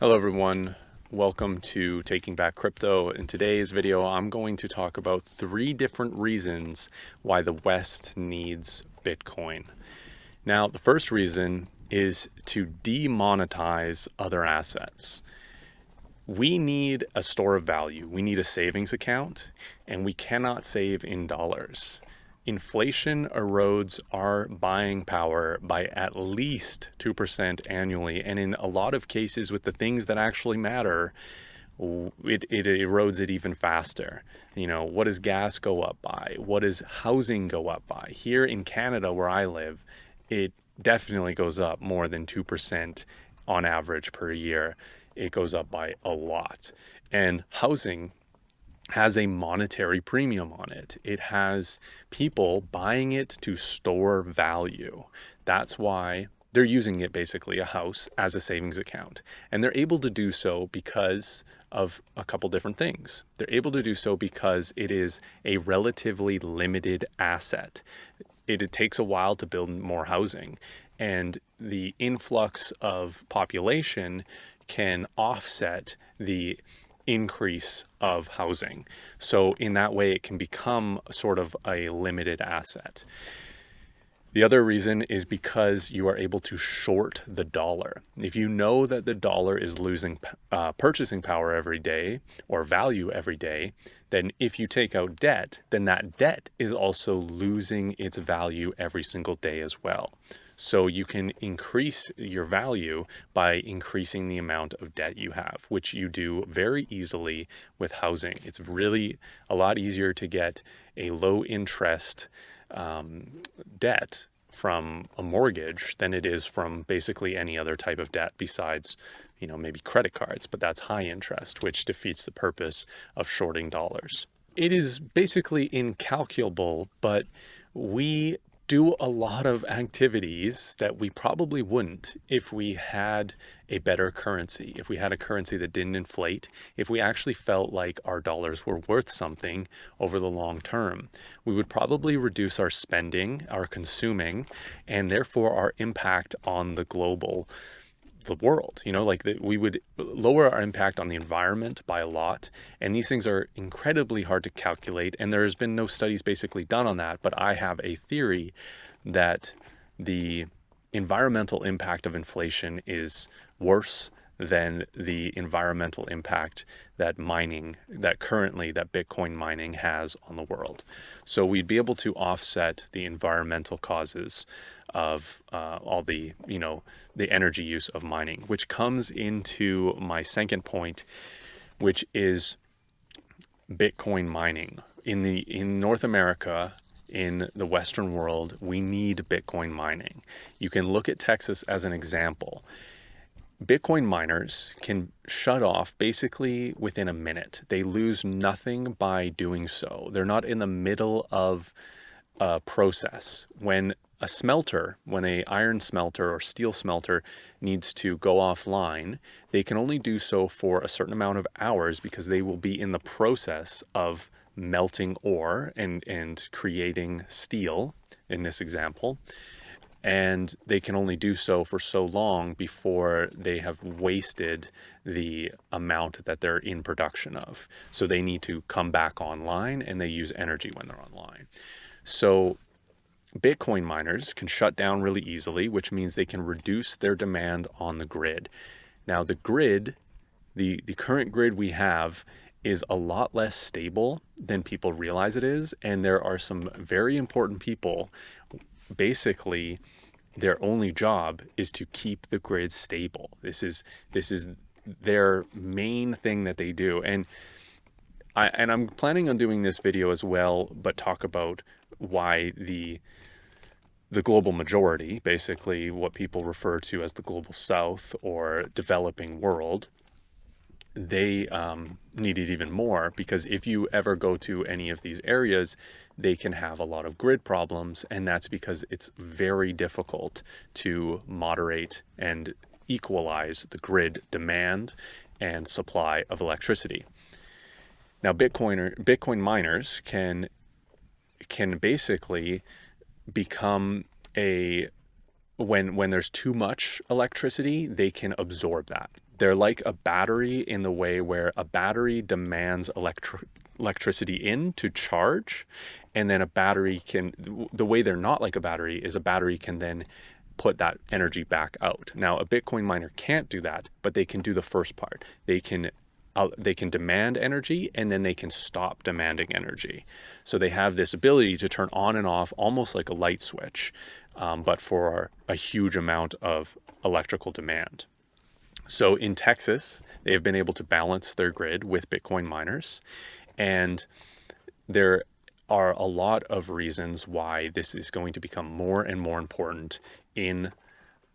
Hello everyone, welcome to Taking Back Crypto. In today's video, I'm going to talk about 3 different reasons why the West needs Bitcoin. Now, the first reason is to demonetize other assets. We need a store of value, we need a savings account, and we cannot save in dollars. Inflation erodes our buying power by at least 2% annually. And in a lot of cases with the things that actually matter, it erodes it even faster. You know, what does gas go up by? What does housing go up by? Here in Canada, where I live, it definitely goes up more than 2% on average per year. It goes up by a lot. And housing has a monetary premium on it. It has people buying it to store value. That's why they're using it, basically a house, as a savings account. And they're able to do so because of a couple different things. They're able to do so because it is a relatively limited asset. It takes a while to build more housing, and the influx of population can offset the increase of housing. So in that way, it can become sort of a limited asset. The other reason is because you are able to short the dollar. If you know that the dollar is losing purchasing power every day or value every day, then if you take out debt, then that debt is also losing its value every single day as well. So you can increase your value by increasing the amount of debt you have, which you do very easily with housing. It's really a lot easier to get a low interest debt from a mortgage than it is from basically any other type of debt besides, you know, maybe credit cards, but that's high interest, which defeats the purpose of shorting dollars. It is basically incalculable, but we do a lot of activities that we probably wouldn't if we had a better currency, if we had a currency that didn't inflate, if we actually felt like our dollars were worth something over the long term. We would probably reduce our spending, our consuming, and therefore our impact on the world, you know, we would lower our impact on the environment by a lot. And these things are incredibly hard to calculate. And there's been no studies basically done on that. But I have a theory that the environmental impact of inflation is worse than the environmental impact that Bitcoin mining has on the world. So we'd be able to offset the environmental causes of all the energy use of mining, which comes into my second point, which is Bitcoin mining. In North America, in the Western world, we need Bitcoin mining. You can look at Texas as an example. Bitcoin miners can shut off basically within a minute. They lose nothing by doing so. They're not in the middle of a process. When an iron smelter or steel smelter needs to go offline, they can only do so for a certain amount of hours because they will be in the process of melting ore and creating steel in this example. And they can only do so for so long before they have wasted the amount that they're in production of. So they need to come back online, and they use energy when they're online. So Bitcoin miners can shut down really easily, which means they can reduce their demand on the grid. Now, the grid, the current grid we have, is a lot less stable than people realize it is. And there are some very important people. Basically, their only job is to keep the grid stable. This is their main thing that they do. And I'm planning on doing this video as well, but talk about why the global majority, basically what people refer to as the global south or developing world, they need it even more, because if you ever go to any of these areas, they can have a lot of grid problems, and that's because it's very difficult to moderate and equalize the grid demand and supply of electricity. Now, Bitcoin miners can basically become a when there's too much electricity, they can absorb that. They're like a battery in the way where a battery demands electricity in to charge, and then a battery can, the way they're not like a battery is a battery can then put that energy back out. Now, a Bitcoin miner can't do that, but they can do the first part. They can demand energy, and then they can stop demanding energy. So they have this ability to turn on and off almost like a light switch, but for a huge amount of electrical demand. So in Texas, they have been able to balance their grid with Bitcoin miners, and there are a lot of reasons why this is going to become more and more important in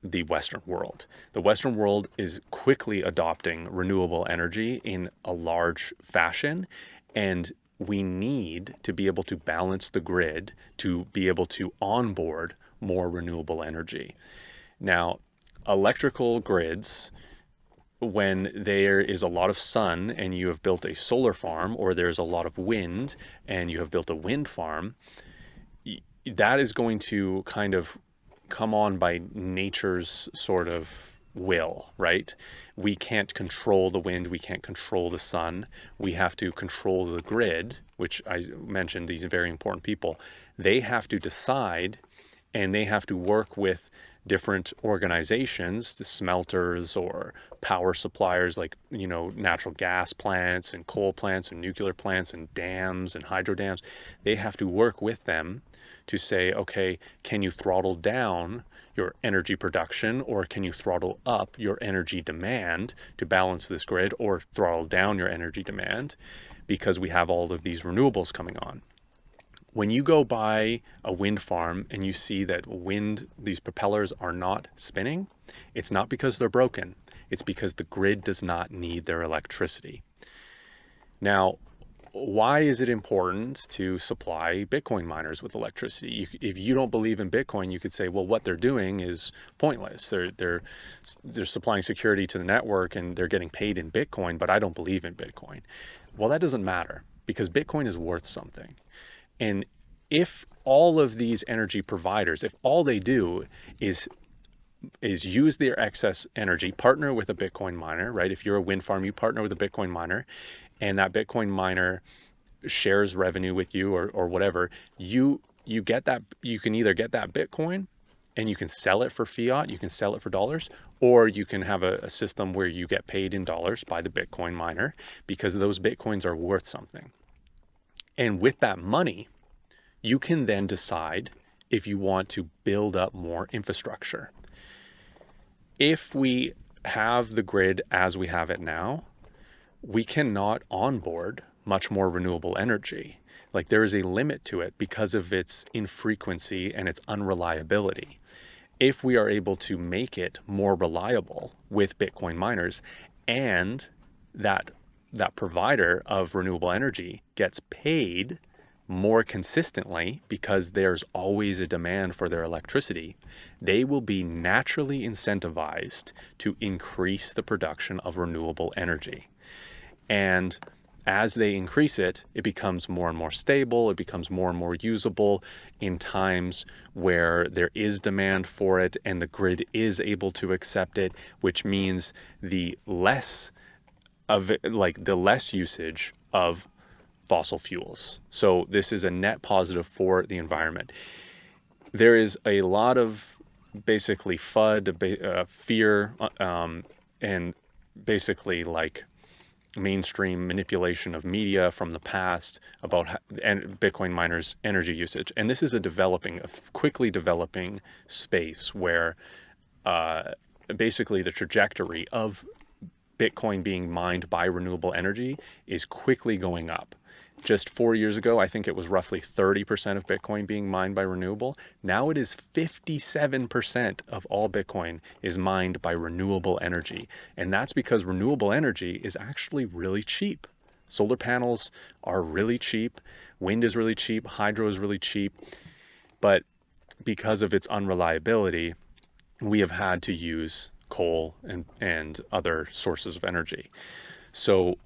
the Western world. The Western world is quickly adopting renewable energy in a large fashion, and we need to be able to balance the grid to be able to onboard more renewable energy. Now, electrical grids, when there is a lot of sun and you have built a solar farm, or there's a lot of wind and you have built a wind farm, that is going to kind of come on by nature's sort of will, right? We can't control the wind, we can't control the sun. We have to control the grid, which I mentioned, these are very important people. They have to decide, and they have to work with different organizations, the smelters or power suppliers, like, natural gas plants and coal plants and nuclear plants and dams and hydro dams. They have to work with them to say, okay, can you throttle down your energy production, or can you throttle up your energy demand to balance this grid, or throttle down your energy demand because we have all of these renewables coming on. When you go by a wind farm and you see that these propellers are not spinning, it's not because they're broken. It's because the grid does not need their electricity. Now, why is it important to supply Bitcoin miners with electricity? If you don't believe in Bitcoin, you could say, well, what they're doing is pointless. They're supplying security to the network and they're getting paid in Bitcoin, but I don't believe in Bitcoin. Well, that doesn't matter, because Bitcoin is worth something. And if all of these energy providers, if all they do is use their excess energy, partner with a Bitcoin miner, right? If you're a wind farm, you partner with a Bitcoin miner, and that Bitcoin miner shares revenue with you, or whatever, you get that. You can either get that Bitcoin and you can sell it for fiat, you can sell it for dollars, or you can have a system where you get paid in dollars by the Bitcoin miner, because those Bitcoins are worth something. And with that money, you can then decide if you want to build up more infrastructure. If we have the grid as we have it now, we cannot onboard much more renewable energy. Like, there is a limit to it because of its infrequency and its unreliability. If we are able to make it more reliable with Bitcoin miners, and that provider of renewable energy gets paid more consistently because there's always a demand for their electricity, they will be naturally incentivized to increase the production of renewable energy. And as they increase it, it becomes more and more stable, it becomes more and more usable in times where there is demand for it and the grid is able to accept it, which means the less usage of fossil fuels. So this is a net positive for the environment. There is a lot of basically FUD, fear, and basically like mainstream manipulation of media from the past about Bitcoin miners' energy usage. And this is a quickly developing space where basically the trajectory of Bitcoin being mined by renewable energy is quickly going up. Just 4 years ago, I think it was roughly 30% of Bitcoin being mined by renewable. Now it is 57% of all Bitcoin is mined by renewable energy. And that's because renewable energy is actually really cheap. Solar panels are really cheap. Wind is really cheap. Hydro is really cheap. But because of its unreliability, we have had to use coal and other sources of energy. So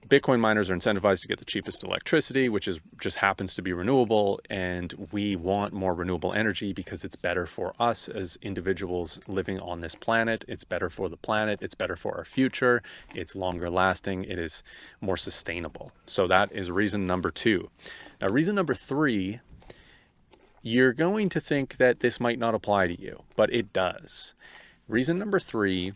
Bitcoin miners are incentivized to get the cheapest electricity, which is just happens to be renewable. And we want more renewable energy because it's better for us as individuals living on this planet. It's better for the planet. It's better for our future. It's longer lasting. It is more sustainable. So that is reason number 2. Now, reason number 3, you're going to think that this might not apply to you, but it does. Reason number 3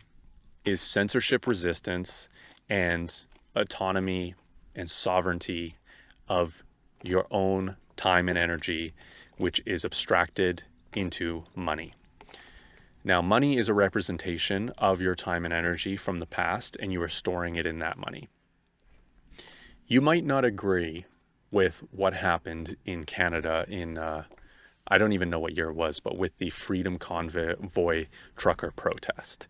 is censorship resistance and autonomy and sovereignty of your own time and energy, which is abstracted into money. Now, money is a representation of your time and energy from the past, and you are storing it in that money. You might not agree with what happened in Canada in, I don't even know what year it was, but with the Freedom Convoy trucker protest.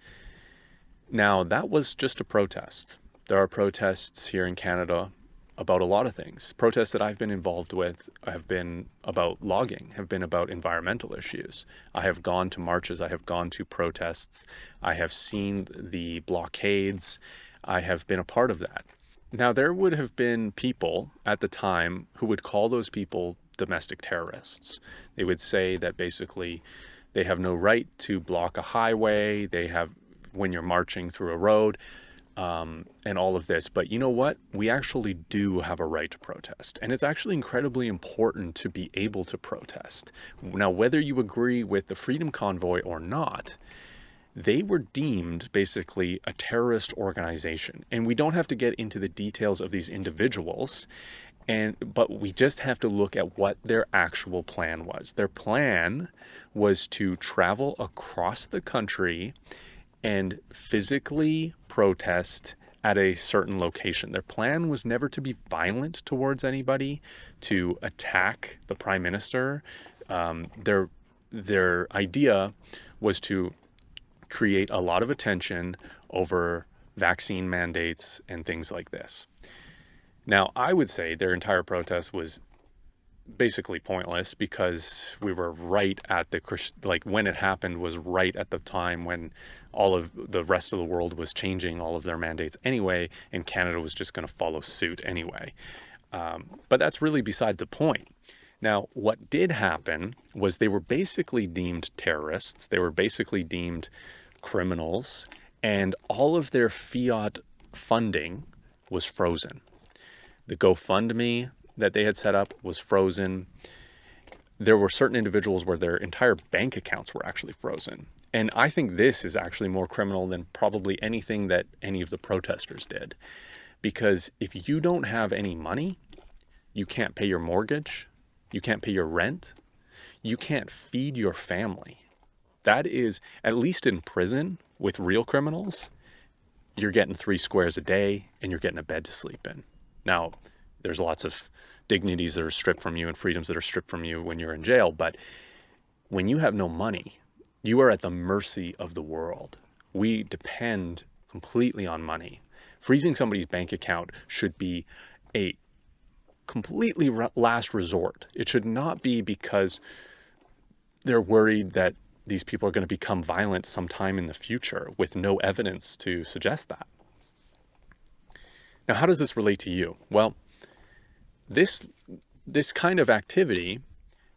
Now, that was just a protest. There are protests here in Canada about a lot of things. Protests that I've been involved with have been about logging, have been about environmental issues. I have gone to marches, I have gone to protests, I have seen the blockades, I have been a part of that. Now, there would have been people at the time who would call those people domestic terrorists. They would say that basically they have no right to block a highway, they have, when you're marching through a road, and all of this. But you know what? We actually do have a right to protest. And it's actually incredibly important to be able to protest. Now, whether you agree with the Freedom Convoy or not, they were deemed basically a terrorist organization. And we don't have to get into the details of these individuals, but we just have to look at what their actual plan was. Their plan was to travel across the country and physically protest at a certain location. Their plan was never to be violent towards anybody, to attack the prime minister. Their idea was to create a lot of attention over vaccine mandates and things like this. Now, I would say their entire protest was basically pointless because we were right at when it happened was right at the time when all of the rest of the world was changing all of their mandates anyway, and Canada was just going to follow suit anyway. But that's really beside the point. Now, what did happen was they were basically deemed terrorists. They were basically deemed criminals, and all of their fiat funding was frozen. The GoFundMe that they had set up was frozen. There were certain individuals where their entire bank accounts were actually frozen. And I think this is actually more criminal than probably anything that any of the protesters did. Because if you don't have any money, you can't pay your mortgage, you can't pay your rent, you can't feed your family. That is, at least in prison with real criminals, you're getting 3 squares a day and you're getting a bed to sleep in. Now, there's lots of dignities that are stripped from you and freedoms that are stripped from you when you're in jail. But when you have no money, you are at the mercy of the world. We depend completely on money. Freezing somebody's bank account should be a completely last resort. It should not be because they're worried that these people are going to become violent sometime in the future with no evidence to suggest that. Now, how does this relate to you? Well, this kind of activity,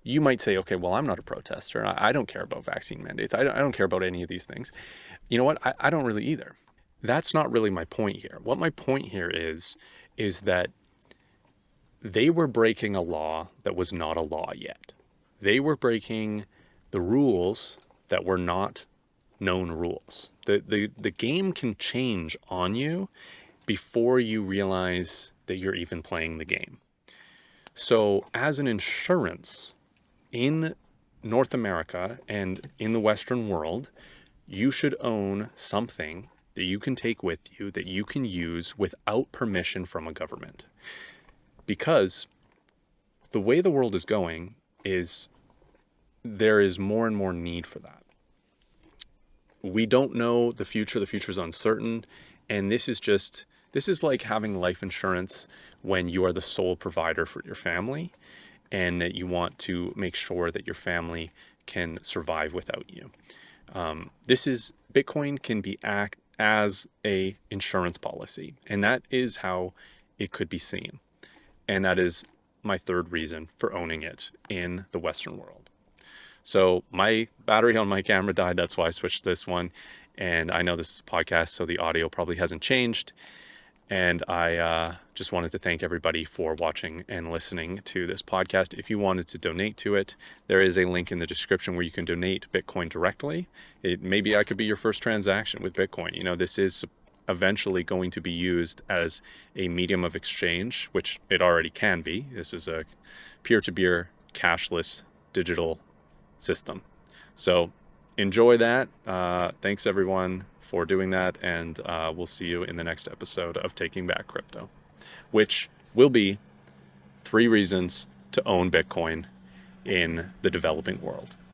you might say, okay, well, I'm not a protester. I don't care about vaccine mandates. I don't care about any of these things. You know what? I don't really either. That's not really my point here. What my point here is that they were breaking a law that was not a law yet. They were breaking the rules that were not known rules. The game can change on you before you realize that you're even playing the game. So as an insurance in North America and in the Western world, you should own something that you can take with you, that you can use without permission from a government. Because the way the world is going is there is more and more need for that. We don't know the future. The future is uncertain. And this is like having life insurance when you are the sole provider for your family and that you want to make sure that your family can survive without you. Bitcoin can be act as a insurance policy. And that is how it could be seen. And that is my third reason for owning it in the Western world. So my battery on my camera died. That's why I switched to this one. And I know this is a podcast, so the audio probably hasn't changed. And I just wanted to thank everybody for watching and listening to this podcast. If you wanted to donate to it, there is a link in the description where you can donate Bitcoin directly. Maybe I could be your first transaction with Bitcoin. You know, this is eventually going to be used as a medium of exchange, which it already can be. This is a peer-to-peer cashless digital system. So enjoy that. Thanks everyone for doing that, and we'll see you in the next episode of Taking Back Crypto, which will be 3 reasons to own Bitcoin in the developing world.